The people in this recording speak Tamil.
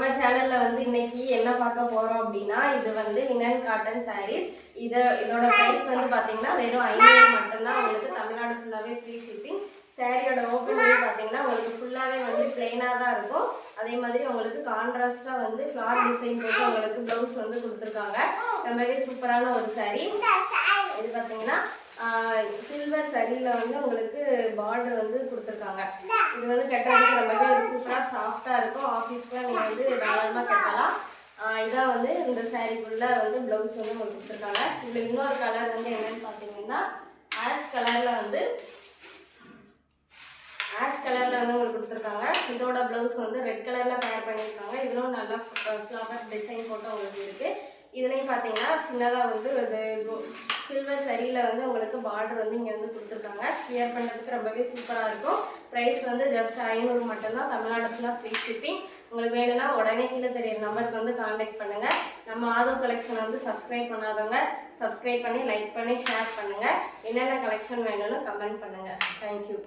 நம்ம சேனல்ல வந்து இன்னைக்கு என்ன பார்க்க போறோம் அப்படின்னா இது வந்து லினன் காட்டன் சாரீஸ். இதோட பிரைஸ் வந்து பாத்தீங்கன்னா வெறும் 500 மட்டும்தான். உங்களுக்கு தமிழ்நாடு ஃபுல்லாவே ஃப்ரீ ஷிப்பிங். சாரியோட ஓப்பனிங் பார்த்தீங்கன்னா உங்களுக்கு ஃபுல்லாகவே வந்து பிளெயினாக தான் இருக்கும். அதே மாதிரி உங்களுக்கு கான்ட்ராஸ்டாக வந்து ஃப்ளார் டிசைன் போட்டு உங்களுக்கு ப்ளவுஸ் வந்து கொடுத்துருக்காங்க. ரொம்பவே சூப்பரான ஒரு சாரீ. இது பார்த்தீங்கன்னா சில்வர் சரியில் வந்து உங்களுக்கு பார்டர் வந்து கொடுத்துருக்காங்க. இது வந்து கட்டுறதுக்கு ரொம்பவே சூப்பராக சாஃப்டாக இருக்கும். ஆஃபீஸ்க்குலாம் நீங்கள் வந்து தாராளமாக கட்டலாம். இதான் வந்து இந்த சாரீக்குள்ளே வந்து ப்ளவுஸ் வந்து உங்களுக்கு கொடுத்துருக்காங்க. இதில் இன்னொரு கலர் வந்து என்னென்னு பார்த்தீங்கன்னா ஆஷ் கலரில் வந்து வந்து உங்களுக்கு கொடுத்துருக்காங்க. இதோட ப்ளவுஸ் வந்து ரெட் கலரில் பேர் பண்ணியிருக்காங்க. இதிலும் நல்லா ஃப்ளவர் டிசைன் போட்டு உங்களுக்கு இருக்குது. இதுலேயும் பார்த்தீங்கன்னா சின்னதாக வந்து இது சில்வர் சரியில் வந்து உங்களுக்கு பார்டர் வந்து இங்கே வந்து கொடுத்துருக்காங்க. வியர் பண்ணுறதுக்கு ரொம்பவே சூப்பராக இருக்கும். ப்ரைஸ் வந்து ஜஸ்ட் 500 மட்டும்தான். தமிழ்நாடு ஃபுல்லாக ஃப்ரீ ஷிப்பிங். உங்களுக்கு வேணும்னா உடனே கீழே தெரியுற நம்பருக்கு வந்து கான்டாக்ட் பண்ணுங்கள். நம்ம ஆதோ கலெக்ஷனை வந்து சப்ஸ்கிரைப் பண்ணாதவங்க சப்ஸ்கிரைப் பண்ணி லைக் பண்ணி ஷேர் பண்ணுங்கள். என்னென்ன கலெக்ஷன் வேணும்னு கமெண்ட் பண்ணுங்கள். தேங்க்யூ.